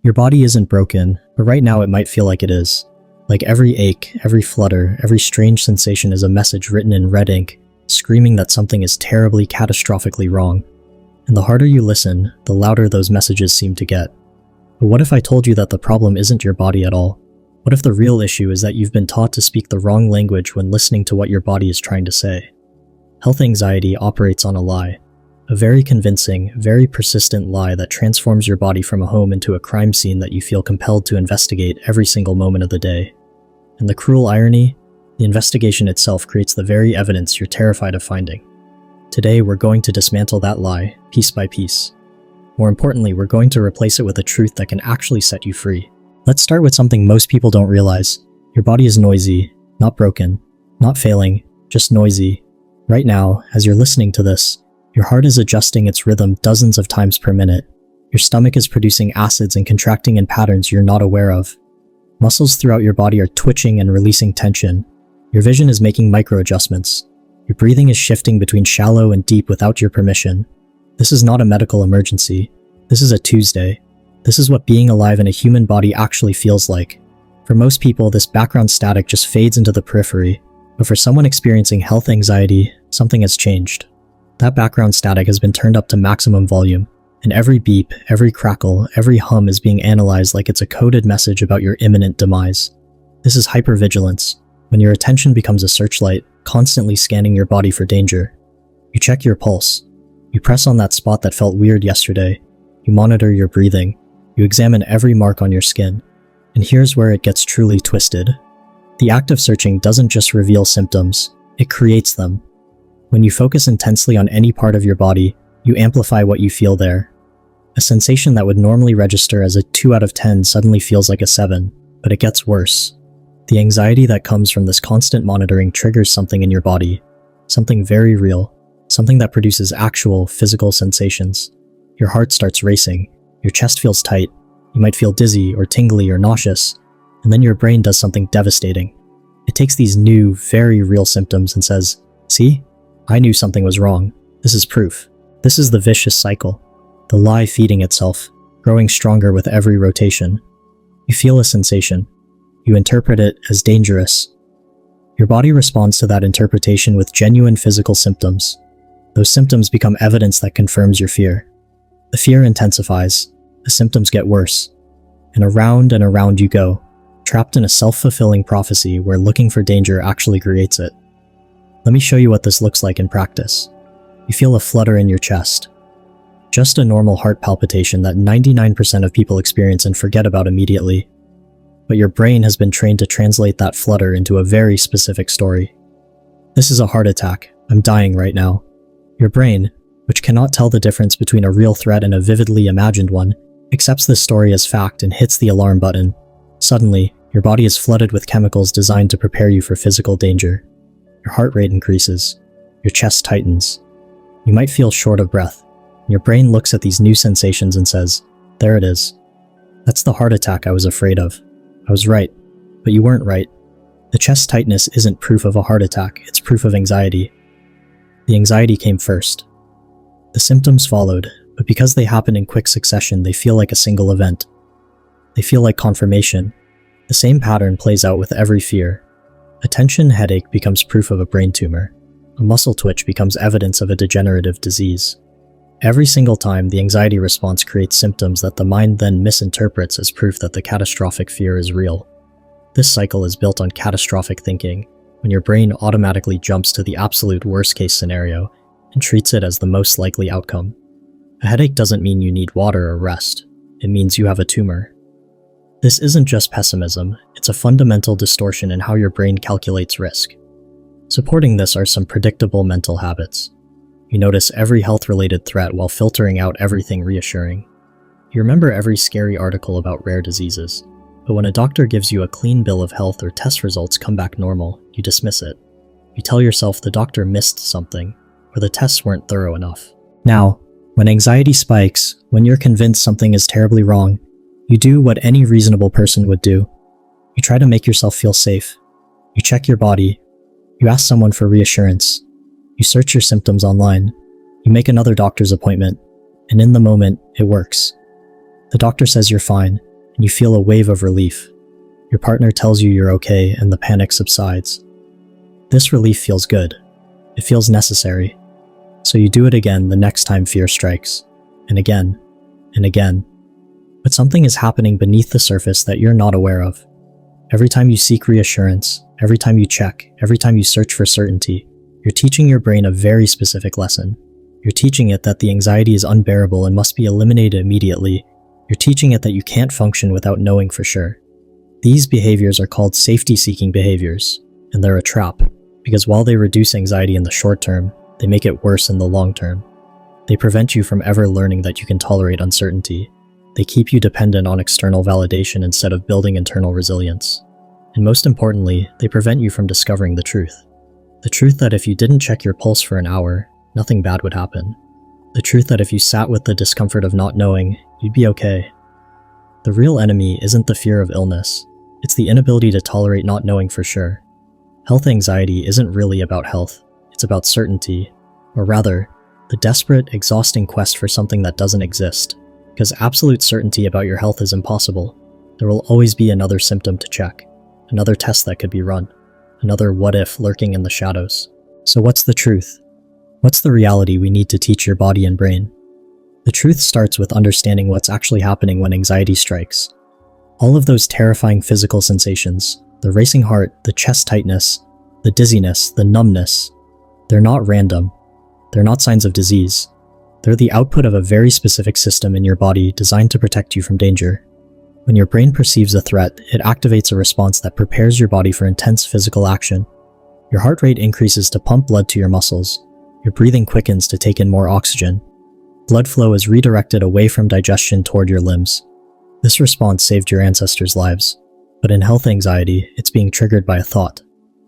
Your body isn't broken, but right now it might feel like it is. Like every ache, every flutter, every strange sensation is a message written in red ink, screaming that something is terribly, catastrophically wrong. And the harder you listen, the louder those messages seem to get. But what if I told you that the problem isn't your body at all? What if the real issue is that you've been taught to speak the wrong language when listening to what your body is trying to say? Health anxiety operates on a lie. A very convincing, very persistent lie that transforms your body from a home into a crime scene that you feel compelled to investigate every single moment of the day. And the cruel irony? The investigation itself creates the very evidence you're terrified of finding. Today, we're going to dismantle that lie, piece by piece. More importantly, we're going to replace it with a truth that can actually set you free. Let's start with something most people don't realize. Your body is noisy, not broken, not failing, just noisy. Right now, as you're listening to this, your heart is adjusting its rhythm dozens of times per minute. Your stomach is producing acids and contracting in patterns you're not aware of. Muscles throughout your body are twitching and releasing tension. Your vision is making micro-adjustments. Your breathing is shifting between shallow and deep without your permission. This is not a medical emergency. This is a Tuesday. This is what being alive in a human body actually feels like. For most people, this background static just fades into the periphery. But for someone experiencing health anxiety, something has changed. That background static has been turned up to maximum volume, and every beep, every crackle, every hum is being analyzed like it's a coded message about your imminent demise. This is hypervigilance, when your attention becomes a searchlight, constantly scanning your body for danger. You check your pulse. You press on that spot that felt weird yesterday. You monitor your breathing. You examine every mark on your skin. And here's where it gets truly twisted. The act of searching doesn't just reveal symptoms, it creates them. When you focus intensely on any part of your body, you amplify what you feel there. A sensation that would normally register as a 2 out of 10 suddenly feels like a 7, but it gets worse. The anxiety that comes from this constant monitoring triggers something in your body, something very real, something that produces actual physical sensations. Your heart starts racing, your chest feels tight, you might feel dizzy or tingly or nauseous, and then your brain does something devastating. It takes these new, very real symptoms and says, "See? I knew something was wrong. This is proof." This is the vicious cycle. The lie feeding itself, growing stronger with every rotation. You feel a sensation. You interpret it as dangerous. Your body responds to that interpretation with genuine physical symptoms. Those symptoms become evidence that confirms your fear. The fear intensifies. The symptoms get worse. And around you go, trapped in a self-fulfilling prophecy where looking for danger actually creates it. Let me show you what this looks like in practice. You feel a flutter in your chest. Just a normal heart palpitation that 99% of people experience and forget about immediately. But your brain has been trained to translate that flutter into a very specific story. This is a heart attack. I'm dying right now. Your brain, which cannot tell the difference between a real threat and a vividly imagined one, accepts this story as fact and hits the alarm button. Suddenly, your body is flooded with chemicals designed to prepare you for physical danger. Your heart rate increases. Your chest tightens. You might feel short of breath. Your brain looks at these new sensations and says, "There it is. That's the heart attack I was afraid of. I was right, but you weren't right." The chest tightness isn't proof of a heart attack, it's proof of anxiety. The anxiety came first. The symptoms followed, but because they happen in quick succession, they feel like a single event. They feel like confirmation. The same pattern plays out with every fear. A tension headache becomes proof of a brain tumor. A muscle twitch becomes evidence of a degenerative disease. Every single time, the anxiety response creates symptoms that the mind then misinterprets as proof that the catastrophic fear is real. This cycle is built on catastrophic thinking, when your brain automatically jumps to the absolute worst-case scenario and treats it as the most likely outcome. A headache doesn't mean you need water or rest. It means you have a tumor. This isn't just pessimism, it's a fundamental distortion in how your brain calculates risk. Supporting this are some predictable mental habits. You notice every health-related threat while filtering out everything reassuring. You remember every scary article about rare diseases, but when a doctor gives you a clean bill of health or test results come back normal, you dismiss it. You tell yourself the doctor missed something, or the tests weren't thorough enough. Now, when anxiety spikes, when you're convinced something is terribly wrong, you do what any reasonable person would do. You try to make yourself feel safe. You check your body. You ask someone for reassurance. You search your symptoms online. You make another doctor's appointment. And in the moment, it works. The doctor says you're fine. and you feel a wave of relief. Your partner tells you you're okay and the panic subsides. This relief feels good. It feels necessary. So you do it again the next time fear strikes, and again, and again. But something is happening beneath the surface that you're not aware of. Every time you seek reassurance, every time you check, every time you search for certainty, you're teaching your brain a very specific lesson. You're teaching it that the anxiety is unbearable and must be eliminated immediately. You're teaching it that you can't function without knowing for sure. These behaviors are called safety-seeking behaviors, and they're a trap, because while they reduce anxiety in the short term, they make it worse in the long term. They prevent you from ever learning that you can tolerate uncertainty. They keep you dependent on external validation instead of building internal resilience. And most importantly, they prevent you from discovering the truth. The truth that if you didn't check your pulse for an hour, nothing bad would happen. The truth that if you sat with the discomfort of not knowing, you'd be okay. The real enemy isn't the fear of illness. It's the inability to tolerate not knowing for sure. Health anxiety isn't really about health. It's about certainty, or rather, the desperate, exhausting quest for something that doesn't exist. Because absolute certainty about your health is impossible. There will always be another symptom to check, another test that could be run, another what if lurking in the shadows. So what's the truth? What's the reality we need to teach your body and brain? The truth starts with understanding what's actually happening when anxiety strikes. All of those terrifying physical sensations, the racing heart, the chest tightness, the dizziness, the numbness, they're not random. They're not signs of disease. They're the output of a very specific system in your body designed to protect you from danger. When your brain perceives a threat, it activates a response that prepares your body for intense physical action. Your heart rate increases to pump blood to your muscles. Your breathing quickens to take in more oxygen. Blood flow is redirected away from digestion toward your limbs. This response saved your ancestors' lives. But in health anxiety, it's being triggered by a thought.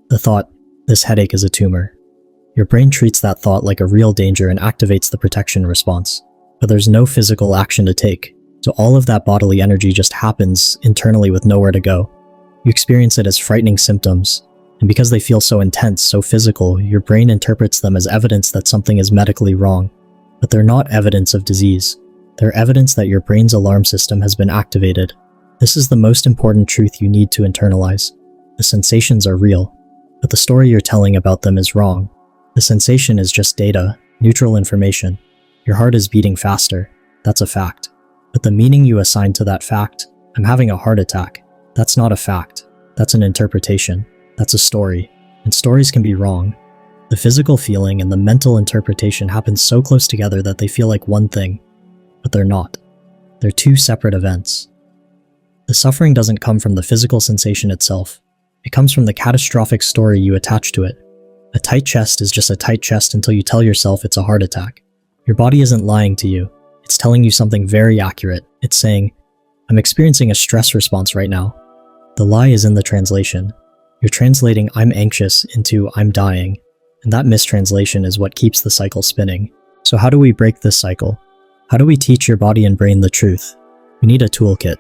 The thought, this headache is a tumor. Your brain treats that thought like a real danger and activates the protection response. But there's no physical action to take, so all of that bodily energy just happens internally with nowhere to go. You experience it as frightening symptoms, and because they feel so intense, so physical, your brain interprets them as evidence that something is medically wrong. But they're not evidence of disease. They're evidence that your brain's alarm system has been activated. This is the most important truth you need to internalize. The sensations are real, but the story you're telling about them is wrong. The sensation is just data, neutral information. Your heart is beating faster. That's a fact. But the meaning you assign to that fact, I'm having a heart attack, that's not a fact. That's an interpretation. That's a story. And stories can be wrong. The physical feeling and the mental interpretation happen so close together that they feel like one thing. But they're not. They're two separate events. The suffering doesn't come from the physical sensation itself. It comes from the catastrophic story you attach to it. A tight chest is just a tight chest until you tell yourself it's a heart attack. Your body isn't lying to you. It's telling you something very accurate. It's saying, I'm experiencing a stress response right now. The lie is in the translation. You're translating I'm anxious into I'm dying, and that mistranslation is what keeps the cycle spinning. So how do we break this cycle? How do we teach your body and brain the truth? We need a toolkit.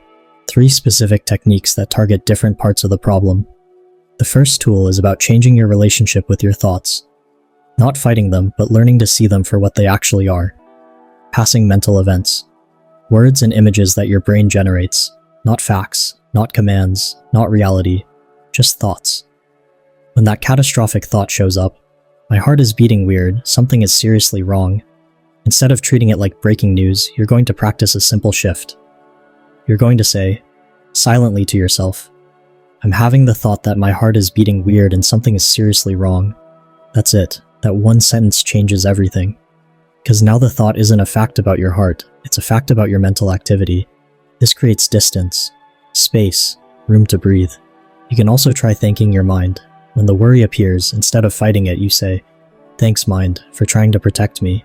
3 specific techniques that target different parts of the problem. The first tool is about changing your relationship with your thoughts. Not fighting them, but learning to see them for what they actually are. Passing mental events. Words and images that your brain generates. Not facts, not commands, not reality. Just thoughts. When that catastrophic thought shows up, my heart is beating weird, something is seriously wrong. Instead of treating it like breaking news, you're going to practice a simple shift. You're going to say, silently to yourself, I'm having the thought that my heart is beating weird and something is seriously wrong. That's it. That one sentence changes everything. Because now the thought isn't a fact about your heart, it's a fact about your mental activity. This creates distance, space, room to breathe. You can also try thanking your mind. When the worry appears, instead of fighting it, you say, thanks mind, for trying to protect me.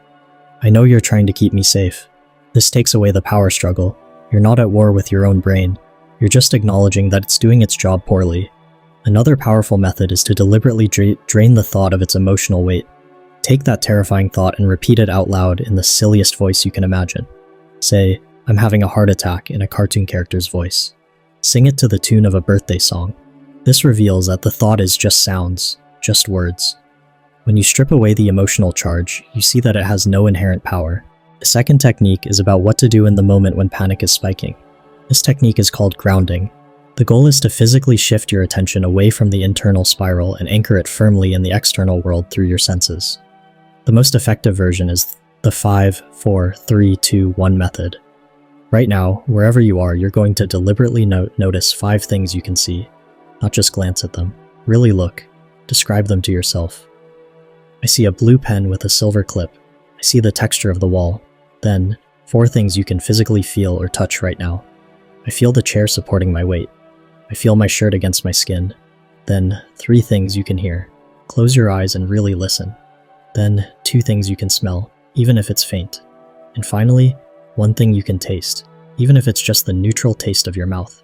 I know you're trying to keep me safe. This takes away the power struggle. You're not at war with your own brain. You're just acknowledging that it's doing its job poorly. Another powerful method is to deliberately drain the thought of its emotional weight. Take that terrifying thought and repeat it out loud in the silliest voice you can imagine. Say, I'm having a heart attack in a cartoon character's voice. Sing it to the tune of a birthday song. This reveals that the thought is just sounds, just words. When you strip away the emotional charge, you see that it has no inherent power. The second technique is about what to do in the moment when panic is spiking. This technique is called grounding. The goal is to physically shift your attention away from the internal spiral and anchor it firmly in the external world through your senses. The most effective version is the 5, 4, 3, 2, 1 method. Right now, wherever you are, you're going to deliberately notice 5 things you can see. Not just glance at them. Really look. Describe them to yourself. I see a blue pen with a silver clip. I see the texture of the wall. Then, 4 things you can physically feel or touch right now. I feel the chair supporting my weight. I feel my shirt against my skin. Then, 3 things you can hear. Close your eyes and really listen. Then, 2 things you can smell, even if it's faint. And finally, 1 thing you can taste, even if it's just the neutral taste of your mouth.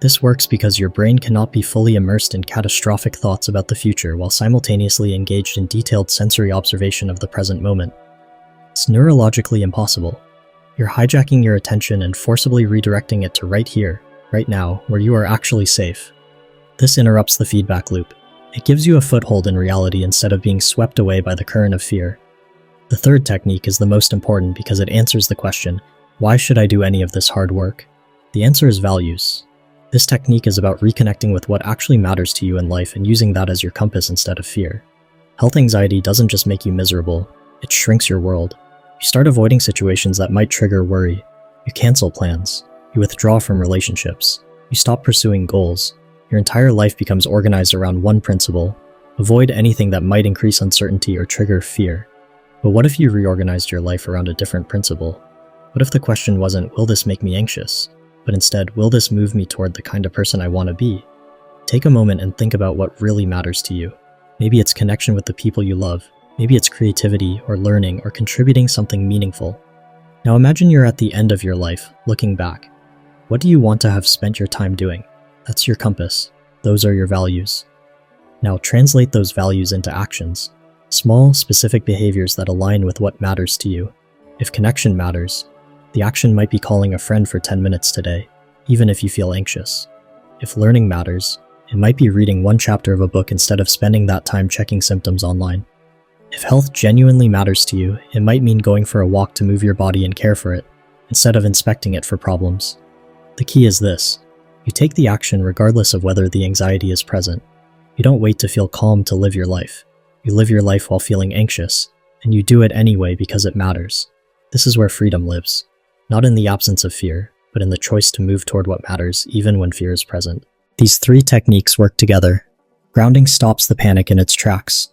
This works because your brain cannot be fully immersed in catastrophic thoughts about the future while simultaneously engaged in detailed sensory observation of the present moment. It's neurologically impossible. You're hijacking your attention and forcibly redirecting it to right here, right now, where you are actually safe. This interrupts the feedback loop. It gives you a foothold in reality instead of being swept away by the current of fear. The third technique is the most important because it answers the question, why should I do any of this hard work? The answer is values. This technique is about reconnecting with what actually matters to you in life and using that as your compass instead of fear. Health anxiety doesn't just make you miserable, it shrinks your world. You start avoiding situations that might trigger worry. You cancel plans. You withdraw from relationships. You stop pursuing goals. Your entire life becomes organized around one principle: avoid anything that might increase uncertainty or trigger fear. But what if you reorganized your life around a different principle? What if the question wasn't, will this make me anxious? But instead, will this move me toward the kind of person I want to be? Take a moment and think about what really matters to you. Maybe it's connection with the people you love. Maybe it's creativity or learning or contributing something meaningful. Now imagine you're at the end of your life, looking back. What do you want to have spent your time doing? That's your compass. Those are your values. Now translate those values into actions. Small, specific behaviors that align with what matters to you. If connection matters, the action might be calling a friend for 10 minutes today, even if you feel anxious. If learning matters, it might be reading 1 chapter of a book instead of spending that time checking symptoms online. If health genuinely matters to you, it might mean going for a walk to move your body and care for it, instead of inspecting it for problems. The key is this: you take the action regardless of whether the anxiety is present. You don't wait to feel calm to live your life. You live your life while feeling anxious, and you do it anyway because it matters. This is where freedom lives. Not in the absence of fear, but in the choice to move toward what matters even when fear is present. These 3 techniques work together. Grounding stops the panic in its tracks.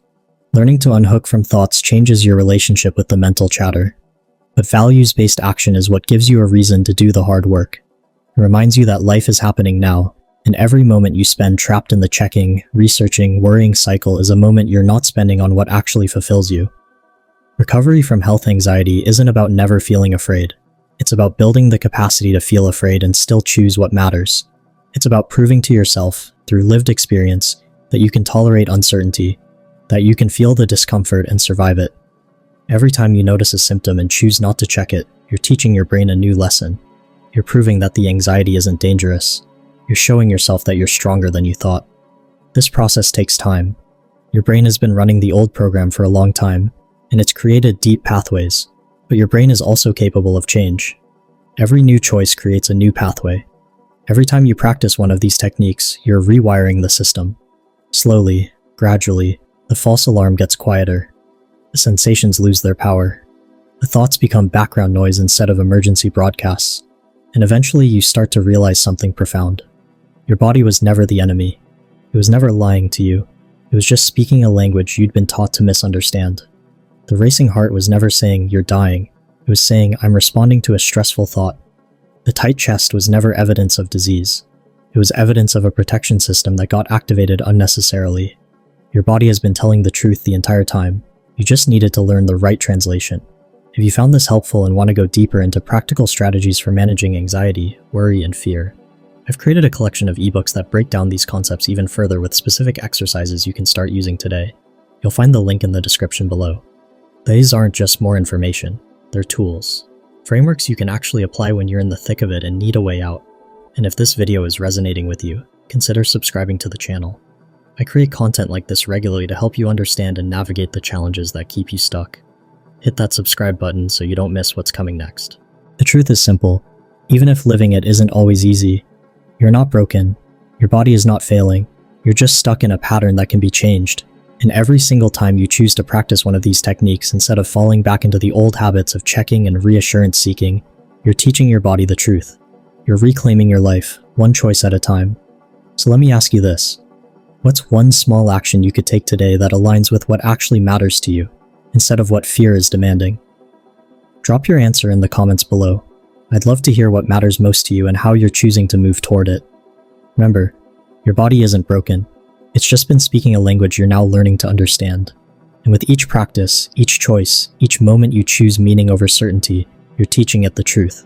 Learning to unhook from thoughts changes your relationship with the mental chatter. But values-based action is what gives you a reason to do the hard work. It reminds you that life is happening now, and every moment you spend trapped in the checking, researching, worrying cycle is a moment you're not spending on what actually fulfills you. Recovery from health anxiety isn't about never feeling afraid. It's about building the capacity to feel afraid and still choose what matters. It's about proving to yourself, through lived experience, that you can tolerate uncertainty, that you can feel the discomfort and survive it. Every time you notice a symptom and choose not to check it, you're teaching your brain a new lesson. You're proving that the anxiety isn't dangerous. You're showing yourself that you're stronger than you thought. This process takes time. Your brain has been running the old program for a long time, and it's created deep pathways. But your brain is also capable of change. Every new choice creates a new pathway. Every time you practice one of these techniques, you're rewiring the system. Slowly, gradually, the false alarm gets quieter. The sensations lose their power. The thoughts become background noise instead of emergency broadcasts. And eventually you start to realize something profound. Your body was never the enemy. It was never lying to you. It was just speaking a language you'd been taught to misunderstand. The racing heart was never saying, "You're dying." It was saying, "I'm responding to a stressful thought." The tight chest was never evidence of disease. It was evidence of a protection system that got activated unnecessarily. Your body has been telling the truth the entire time. You just needed to learn the right translation. If you found this helpful and want to go deeper into practical strategies for managing anxiety, worry, and fear, I've created a collection of ebooks that break down these concepts even further with specific exercises you can start using today. You'll find the link in the description below. These aren't just more information, they're tools. Frameworks you can actually apply when you're in the thick of it and need a way out. And if this video is resonating with you, consider subscribing to the channel. I create content like this regularly to help you understand and navigate the challenges that keep you stuck. Hit that subscribe button so you don't miss what's coming next. The truth is simple. Even if living it isn't always easy, you're not broken, your body is not failing, you're just stuck in a pattern that can be changed. And every single time you choose to practice one of these techniques instead of falling back into the old habits of checking and reassurance seeking, you're teaching your body the truth. You're reclaiming your life, one choice at a time. So let me ask you this. What's one small action you could take today that aligns with what actually matters to you, instead of what fear is demanding? Drop your answer in the comments below. I'd love to hear what matters most to you and how you're choosing to move toward it. Remember, your body isn't broken. It's just been speaking a language you're now learning to understand. And with each practice, each choice, each moment you choose meaning over certainty, you're teaching it the truth.